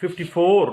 54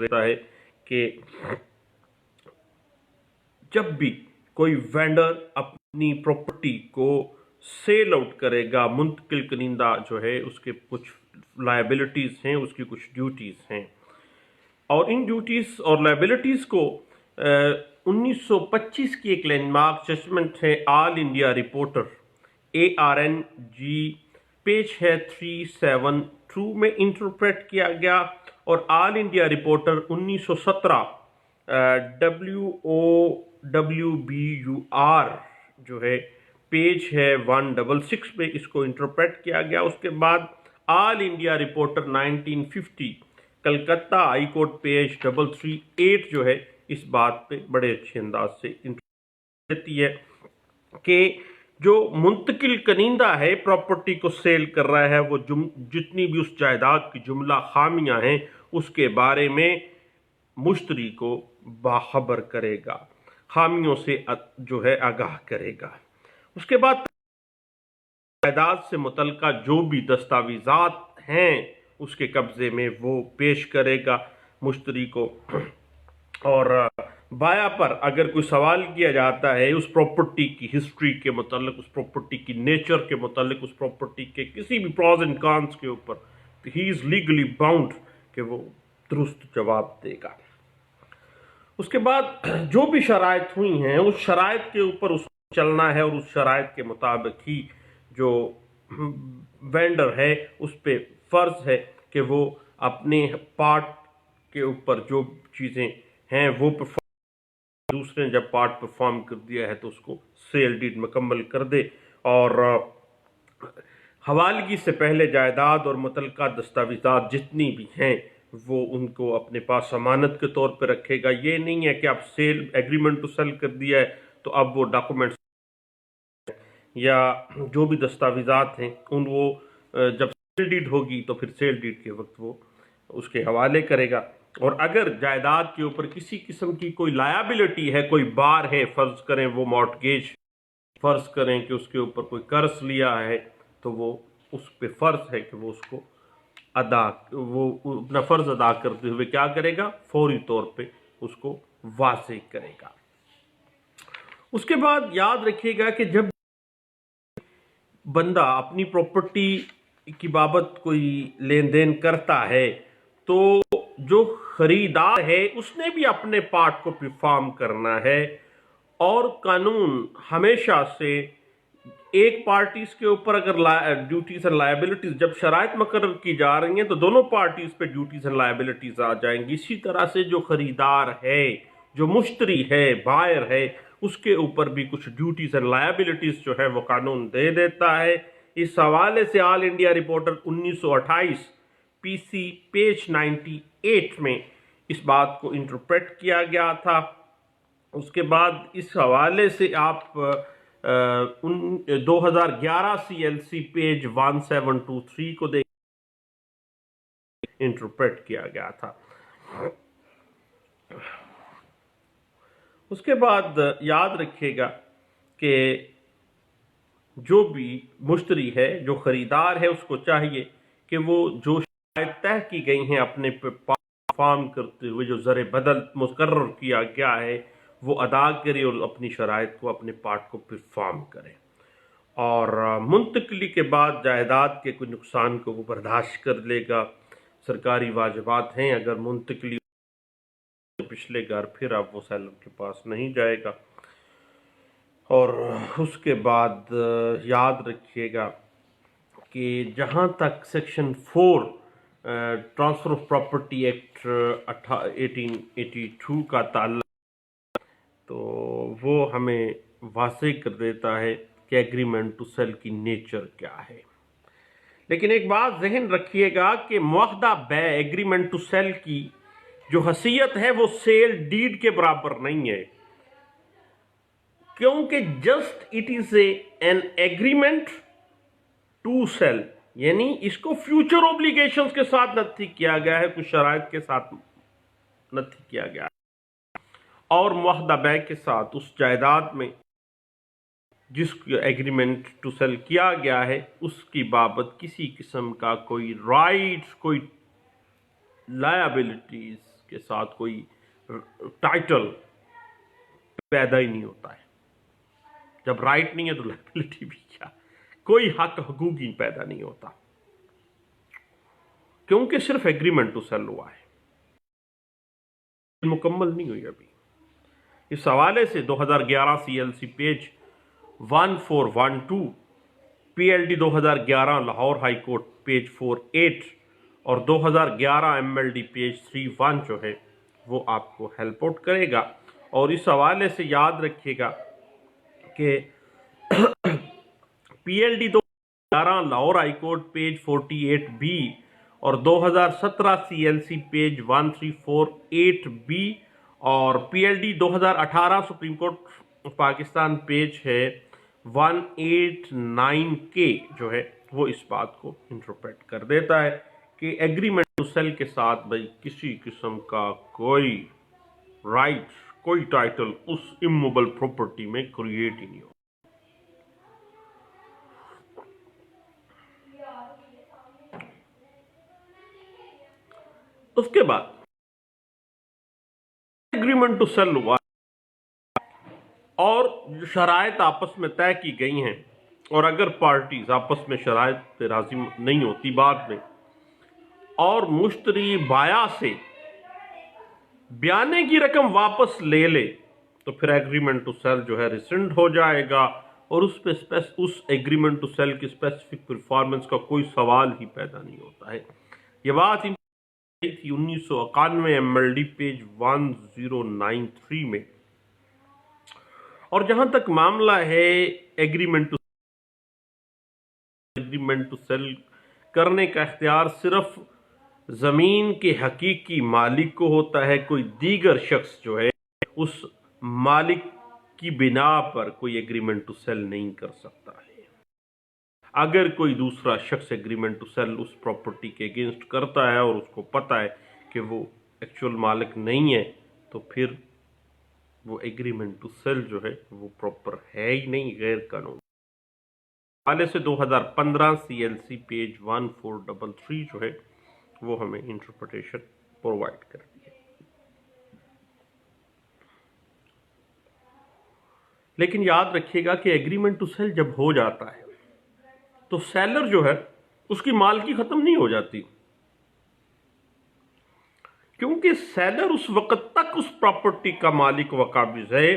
دیتا ہے کہ جب بھی کوئی وینڈر اپنی پراپرٹی کو سیل آؤٹ کرے گا، منتقل کنندہ جو ہے اس کے کچھ لائبلٹیز ہیں، اس کی کچھ ڈیوٹیز ہیں، اور ان ڈیوٹیز اور لائبلٹیز کو 1925 کی ایک لینڈ مارک ججمنٹ ہے آل انڈیا رپورٹر ARNG پیج ہے 372 میں انٹرپریٹ کیا گیا، اور آل انڈیا رپورٹر 1917 WOWBUR جو ہے پیج ہے 166 میں اس کو انٹرپریٹ کیا گیا۔ اس کے بعد all India reporter 1950 Calcutta high court page 338 جو ہے اس بات پہ بڑے اچھے انداز سے دیتی ہے کہ جو منتقل کنندہ ہے پراپرٹی کو سیل کر رہا ہے، وہ جتنی بھی اس جائیداد کی جملہ خامیاں ہیں اس کے بارے میں مشتری کو باخبر کرے گا، خامیوں سے جو ہے آگاہ کرے گا۔ اس کے بعد جائیداد سے متعلقہ جو بھی دستاویزات ہیں اس کے قبضے میں وہ پیش کرے گا مشتری کو، اور بایا پر اگر کوئی سوال کیا جاتا ہے اس پراپرٹی کی ہسٹری کے متعلق، اس پراپرٹی کی نیچر کے متعلق، اس پراپرٹی کے کسی بھی پروز اینڈ کانس کے اوپر، ہی از لیگلی باؤنڈ کہ وہ درست جواب دے گا۔ اس کے بعد جو بھی شرائط ہوئی ہیں اس شرائط کے اوپر اس کو چلنا ہے، اور اس شرائط کے مطابق ہی جو وینڈر ہے اس پہ فرض ہے کہ وہ اپنے پارٹ کے اوپر جو چیزیں ہیں وہ دوسرے نے جب پارٹ پرفارم کر دیا ہے تو اس کو سیل ڈیڈ مکمل کر دے، اور حوالگی سے پہلے جائیداد اور متعلقہ دستاویزات جتنی بھی ہیں وہ ان کو اپنے پاس ضمانت کے طور پہ رکھے گا۔ یہ نہیں ہے کہ اب سیل ایگریمنٹ ٹو سیل کر دیا ہے تو اب وہ ڈاکومنٹس یا جو بھی دستاویزات ہیں ان وہ جب سیل ڈیڈ ہوگی تو پھر سیل ڈیڈ کے وقت وہ اس کے حوالے کرے گا۔ اور اگر جائیداد کے اوپر کسی قسم کی کوئی لائبلٹی ہے، کوئی بار ہے، فرض کریں وہ مارٹگیج، فرض کریں کہ اس کے اوپر کوئی قرض لیا ہے، تو وہ اس پہ فرض ہے کہ وہ اس کو وہ اپنا فرض ادا کرتے ہوئے کیا کرے گا، فوری طور پہ اس کو واضح کرے گا۔ اس کے بعد یاد رکھیے گا کہ جب بندہ اپنی پراپرٹی کی بابت کوئی لین دین کرتا ہے تو جو خریدار ہے اس نے بھی اپنے پارٹ کو پرفارم کرنا ہے، اور قانون ہمیشہ سے ایک پارٹیز کے اوپر اگر ڈیوٹیز اینڈ لائبلٹیز جب شرائط مقرر کی جا رہی ہیں تو دونوں پارٹیز پہ ڈیوٹیز اینڈ لائبلٹیز آ جائیں گی۔ اسی طرح سے جو خریدار ہے، جو مشتری ہے، بائر ہے، اس کے اوپر بھی کچھ ڈیوٹیز اینڈ لائبلٹیز جو ہے وہ قانون دے دیتا ہے۔ اس حوالے سے آل انڈیا رپورٹر 1928 PC پیج 98 میں اس بات کو انٹرپریٹ کیا گیا تھا۔ اس کے بعد اس حوالے سے آپ 2011 CLC پیج 1723 کو دیکھ انٹرپریٹ کیا گیا تھا۔ اس کے بعد یاد رکھیے گا کہ جو بھی مشتری ہے، جو خریدار ہے، اس کو چاہیے کہ وہ جو شرائط طے کی گئی ہیں اپنے پرفارم کرتے ہوئے، جو زر بدل مقرر کیا گیا ہے وہ ادا کرے اور اپنی شرائط کو، اپنے پارٹ کو پرفارم کرے، اور منتقلی کے بعد جائیداد کے کوئی نقصان کو وہ برداشت کر لے گا۔ سرکاری واجبات ہیں، اگر منتقلی پچھلے گھر پھر اب وہ سیلر کے پاس نہیں جائے گا۔ اور اس کے بعد یاد رکھیے گا کہ جہاں تک section 4 transfer of property act 1882 کا تعلق تو وہ ہمیں واضح کر دیتا ہے کہ ایگریمنٹ ٹو سیل کی نیچر کیا ہے۔ لیکن ایک بات ذہن رکھیے گا کہ معاہدہ بیع ایگریمنٹ ٹو سیل کی جو حیثیت ہے وہ سیل ڈیڈ کے برابر نہیں ہے، کیونکہ just it is an agreement to sell, یعنی اس کو فیوچر اوبلیگیشنز کے ساتھ نتھی کیا گیا ہے، کچھ شرائط کے ساتھ نتھی کیا گیا ہے، اور معاہدہ بیع کے ساتھ اس جائیداد میں جس ایگریمنٹ ٹو سیل کیا گیا ہے اس کی بابت کسی قسم کا کوئی رائٹ، کوئی لائبلٹیز کے ساتھ کوئی ٹائٹل پیدا ہی نہیں ہوتا ہے. جب رائٹ نہیں ہے تو لائبلٹی بھی کیا, کوئی حق حقوق ہی پیدا نہیں ہوتا, کیونکہ صرف ایگریمنٹ ٹو سیل ہوا ہے, مکمل نہیں ہوئی ابھی. اس حوالے سے 2011 CLC page 1412, PLD 2011 Lahore high court page 48 اور 2011 MLD پیج 31 جو ہے وہ آپ کو ہیلپ آؤٹ کرے گا. اور اس حوالے سے یاد رکھیے گا کہ PLD 2011 Lahore high court page 48B اور 2017 CLC پیج 1348B اور PLD 2018 supreme court Pakistan page ہے 189K جو ہے وہ اس بات کو انٹرپریٹ کر دیتا ہے کہ ایگریمنٹ ٹو سیل کے ساتھ بھائی کسی قسم کا کوئی رائٹ, کوئی ٹائٹل اس اموبل پراپرٹی میں کریٹ ہی نہیں ہو. اس کے بعد ایگریمنٹ ٹو سیل ہوا اور شرائط آپس میں طے کی گئی ہیں, اور اگر پارٹیز آپس میں شرائط پہ راضی نہیں ہوتی بعد میں اور مشتری بایا سے بیانے کی رقم واپس لے لے تو پھر ایگریمنٹ ٹو سیل جو ہے ریسنڈ ہو جائے گا, اور اس ایگریمنٹ ٹو سیل کی اسپیسیفک پرفارمنس کا کوئی سوال ہی پیدا نہیں ہوتا ہے. یہ بات تھی 1991 MLD پیج 1093 میں. اور جہاں تک معاملہ ہے ایگریمنٹ ٹو سیل کرنے کا اختیار صرف زمین کے حقیقی مالک کو ہوتا ہے, کوئی دیگر شخص جو ہے اس مالک کی بنا پر کوئی ایگریمنٹ ٹو سیل نہیں کر سکتا ہے. اگر کوئی دوسرا شخص ایگریمنٹ ٹو سیل اس پراپرٹی کے اگینسٹ کرتا ہے اور اس کو پتا ہے کہ وہ ایکچول مالک نہیں ہے تو پھر وہ ایگریمنٹ ٹو سیل جو ہے وہ پراپر ہے ہی نہیں, غیر قانونی. حوالے سے 2015 CLC پیج 1433 جو ہے وہ ہمیں انٹرپریٹیشن پرووائڈ کرتی ہے. لیکن یاد رکھیے گا کہ ایگریمنٹ ٹو سیل جب ہو جاتا ہے تو سیلر جو ہے اس کی مالکی ختم نہیں ہو جاتی, کیونکہ سیلر اس وقت تک اس پراپرٹی کا مالک و قابض ہے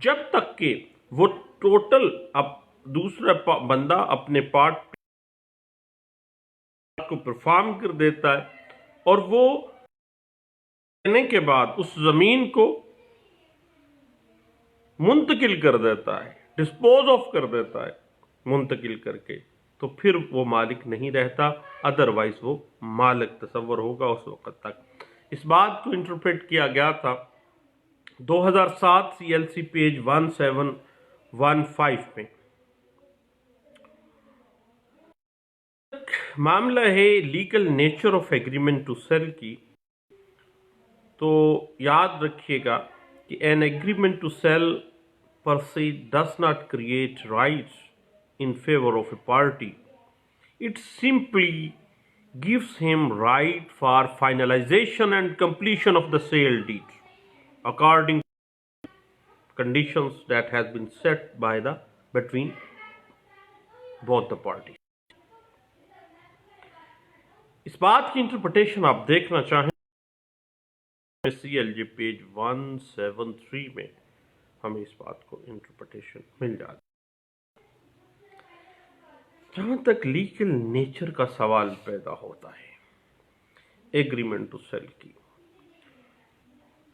جب تک کہ وہ ٹوٹل اب دوسرا بندہ اپنے پارٹ کو پرفارم کر دیتا ہے, اور وہ دینے کے بعد اس زمین کو منتقل کر دیتا ہے, ڈسپوز آف کر دیتا ہے منتقل کر کے, تو پھر وہ مالک نہیں رہتا, ادروائز وہ مالک تصور ہوگا اس وقت تک. اس بات کو انٹرپریٹ کیا گیا تھا 2007 CLC پیج 1715 میں. معاملہ ہے legal nature of agreement to sell کی, تو یاد رکھیے گا کہ an agreement to sell per se does not create rights in favor of a party. It simply gives him right for finalization and completion of the sale deed according to conditions that has been set by between both the parties. اس بات کی interpretation آپ دیکھنا چاہیں CLJ page 173 میں ہمیں اس بات کو interpretation مل جاتی. جہاں تک لیگل نیچر کا سوال پیدا ہوتا ہے ایگریمنٹ ٹو سیل کی,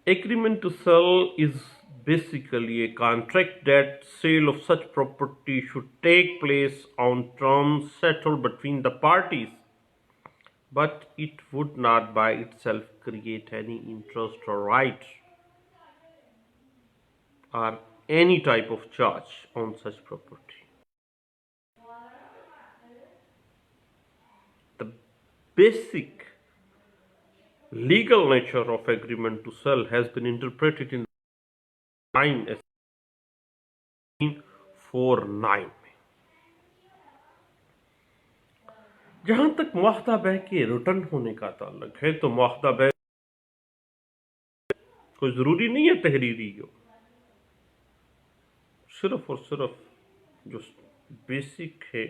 agreement to sell is basically a contract that sale of such property should take place on terms settled between the parties, but it would not by itself create any interest or right or any type of charge on such property. The basic legal nature of agreement to sell has been interpreted in 949. جہاں تک معاہدہ بے کے return ہونے کا تعلق ہے تو معاہدہ بے کوئی ضروری نہیں ہے تحریری ہو، صرف اور صرف جو بیسک ہے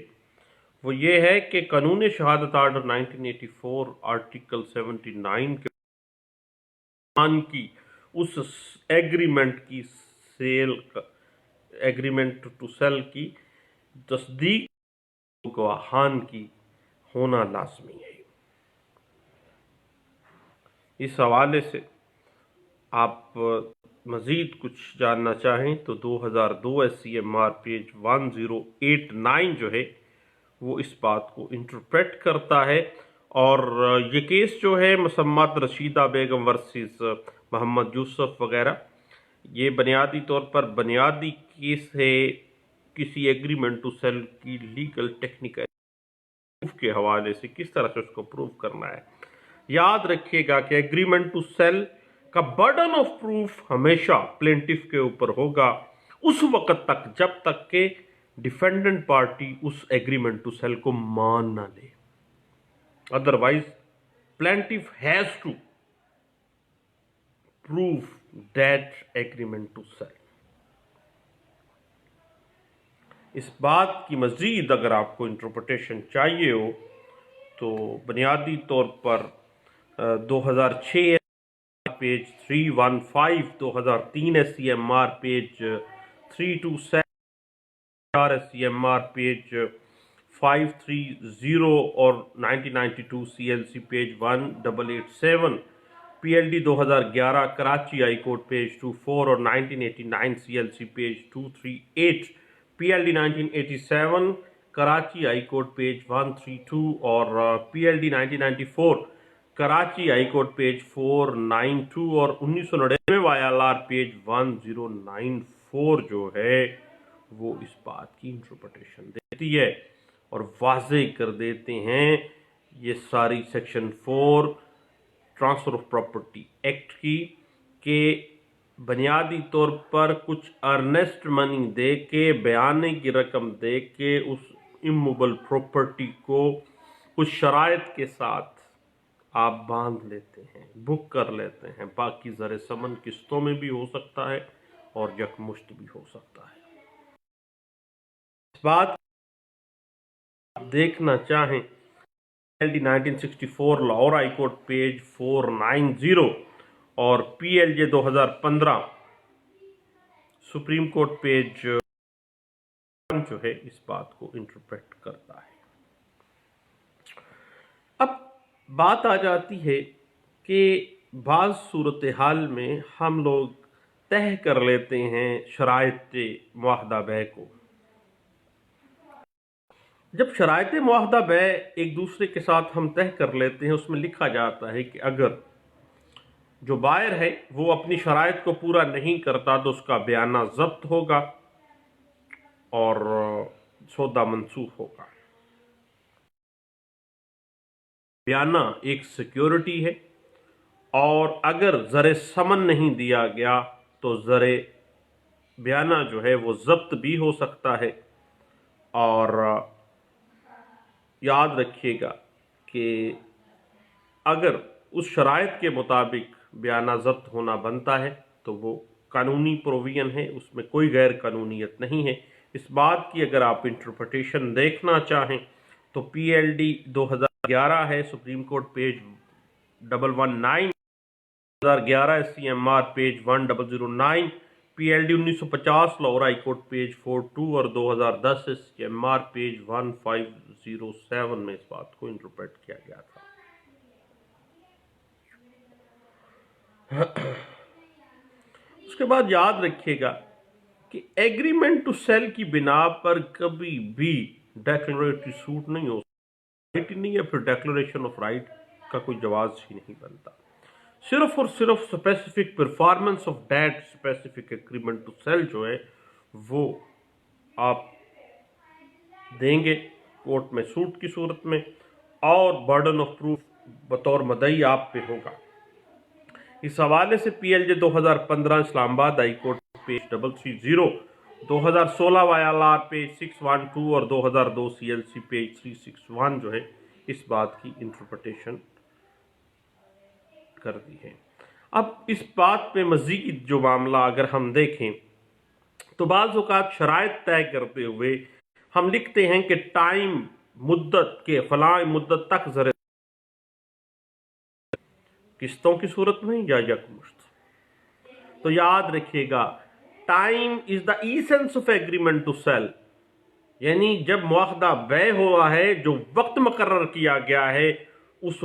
وہ یہ ہے کہ قانون شہادت آرڈر 1984 آرٹیکل 79 کے کی اس ایگریمنٹ کی سیل ایگریمنٹ ٹو سیل کی تصدیق گواہان کی ہونا لازمی ہے۔ اس حوالے سے آپ مزید کچھ جاننا چاہیں تو 2002 SCMR پیج 1089 جو ہے وہ اس بات کو انٹرپریٹ کرتا ہے، اور یہ کیس جو ہے مسمات رشیدہ بیگم ورسز محمد یوسف وغیرہ، یہ بنیادی طور پر بنیادی کیس ہے کسی ایگریمنٹ ٹو سیل کی لیگل ٹیکنیکل پروف کے حوالے سے، کس طرح سے اس کو پروف کرنا ہے۔ یاد رکھیے گا کہ ایگریمنٹ ٹو سیل کا برڈن آف پروف ہمیشہ پلینٹف کے اوپر ہوگا اس وقت تک جب تک کہ ڈیفینڈنٹ پارٹی اس ایگریمنٹ ٹو سیل کو مان نہ لے، otherwise plaintiff has to proof that agreement to sell. اس بات کی مزید اگر آپ کو انٹرپریٹیشن چاہیے ہو تو بنیادی طور پر 2006 page 315، 2003 SCMR page 327، SCMR page 530 اور 1992 CLC page 1887، PLD 2011 Karachi high court page 24 اور 1989 CLC page 238، PLD 1987 Karachi high court page 132 اور PLD 1994 Karachi high court page 492 اور 1999 YLR پیج 1094 جو ہے وہ اس بات کی انٹرپریٹیشن دیتی ہے اور واضح کر دیتے ہیں یہ ساری section 4 transfer of property act کی کہ بنیادی طور پر کچھ ارنسٹ منی دے کے، بیانے کی رقم دے کے اس اموبل پراپرٹی کو کچھ شرائط کے ساتھ آپ باندھ لیتے ہیں، بک کر لیتے ہیں، باقی زر ثمن قسطوں میں بھی ہو سکتا ہے اور یکمشت بھی ہو سکتا ہے۔ اس بات دیکھنا چاہیں PLD 1964 Lahore high court page 490 اور PLJ 2015 سپریم کورٹ پیج جو ہے اس بات کو انٹرپریٹ کرتا ہے۔ اب بات آ جاتی ہے کہ بعض صورتحال میں ہم لوگ طے کر لیتے ہیں شرائط معاہدہ بے کو۔ جب شرائط معاہدہ بے ایک دوسرے کے ساتھ ہم طے کر لیتے ہیں، اس میں لکھا جاتا ہے کہ اگر جو بائر ہے وہ اپنی شرائط کو پورا نہیں کرتا تو اس کا بیانہ ضبط ہوگا اور سودا منسوخ ہوگا۔ بیانہ ایک سیکیورٹی ہے اور اگر زر ثمن نہیں دیا گیا تو زر بیانہ جو ہے وہ ضبط بھی ہو سکتا ہے، اور یاد رکھیے گا کہ اگر اس شرائط کے مطابق بیانہ ضبط ہونا بنتا ہے تو وہ قانونی پروویژن ہے، اس میں کوئی غیر قانونیت نہیں ہے۔ اس بات کی اگر آپ انٹرپریٹیشن دیکھنا چاہیں تو PLD 2011 ہے supreme court page 119، 2011 SCMR page 1009، PLD 1950 Lahore high court page 42 اور 2010 SCMR پیج 1507 میں اس بات کو انٹرپریٹ کیا گیا تھا۔ اس کے بعد یاد رکھیے گا کہ ایگریمنٹ ٹو سیل کی بنا پر کبھی بھی ڈیکلریٹری سوٹ نہیں ہو سکتا، رائٹ ہی نہیں ہے، پھر ڈیکلریشن آف رائٹ کا کوئی جواز ہی نہیں بنتا۔ صرف اور صرف specific performance of that specific agreement to sell جو ہے وہ آپ دیں گے کورٹ میں سوٹ کی صورت میں، اور برڈن آف پروف بطور مدعی آپ پہ ہوگا۔ اس حوالے سے PLJ 2015 اسلام آباد high court page 330، 2016 YLR page 612 اور 2002 CLC پیج 361 جو ہے اس بات کی انٹرپریٹیشن کر دی ہے۔ اب اس بات پہ مزید جو معاملہ اگر ہم دیکھیں تو بعض اوقات شرائط طے کرتے ہوئے ہم لکھتے ہیں کہ ٹائم مدت کے فلاں مدت تک زر قسطوں کی صورت میں یا یکمشت۔ تو یاد رکھیے گا time is the essence of agreement to sell, یعنی جب معاہدہ بیع ہوا ہے جو وقت مقرر کیا گیا ہے اس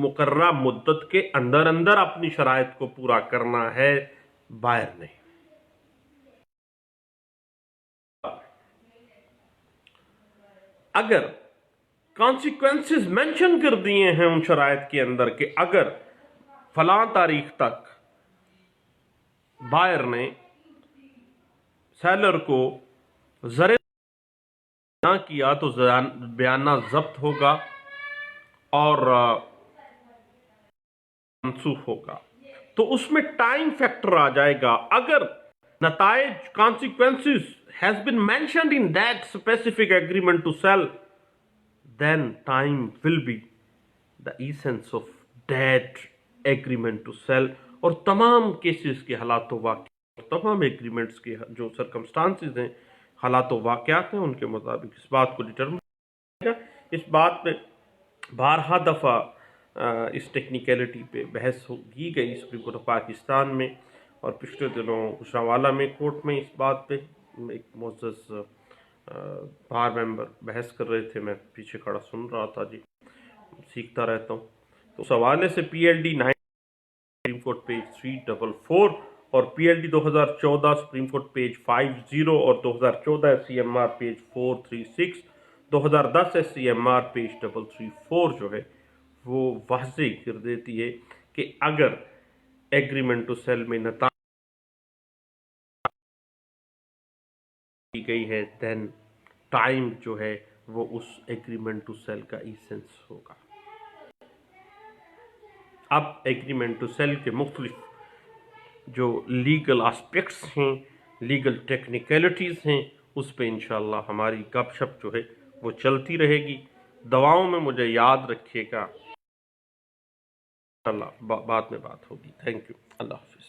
مقررہ مدت کے اندر اندر اپنی شرائط کو پورا کرنا ہے بائر نے۔ اگر کانسیکوینسز مینشن کر دیے ہیں ان شرائط کے اندر کہ اگر فلاں تاریخ تک بائر نے سیلر کو زر نہ کیا تو بیانہ ضبط ہوگا اور منسوخ ہوگا، تو اس میں ٹائم فیکٹر آ جائے گا۔ اگر نتائج consequences has been mentioned in that specific agreement to sell, then time will be the essence of that agreement to sell۔ اور تمام کیسز کے حالات و واقعات، تمام ایگریمنٹس کے جو سرکمسٹانسز ہیں، حالات و واقعات ہیں، ان کے مطابق اس بات کو ڈٹرمن کرے گا۔ اس بات پہ بارہا دفعہ اس ٹیکنیکلٹی پہ بحث کی گئی سپریم کورٹ آف پاکستان میں، اور پچھلے دنوں گوجرانوالہ میں کورٹ میں اس بات پہ ایک معزز بار ممبر بحث کر رہے تھے، میں پیچھے کھڑا سن رہا تھا، جی سیکھتا رہتا ہوں۔ تو اس حوالے سے P L D 9 supreme court page 344 اور P L D 2014 supreme court page 50 اور 2014 S C M R page 436، 2010 S C M R page 334 جو ہے وہ واضح کر دیتی ہے کہ اگر ایگریمنٹ ٹو سیل میں نتائج کی گئی ہے دین ٹائم جو ہے وہ اس ایگریمنٹ ٹو سیل کا ایسنس ہوگا۔ اب ایگریمنٹ ٹو سیل کے مختلف جو لیگل آسپیکٹس ہیں، لیگل ٹیکنیکلٹیز ہیں، اس پہ انشاءاللہ ہماری گپ شپ جو ہے وہ چلتی رہے گی۔ دعاؤں میں مجھے یاد رکھیے گا، اللہ بعد میں بات ہوگی۔ تھینک یو، اللہ حافظ۔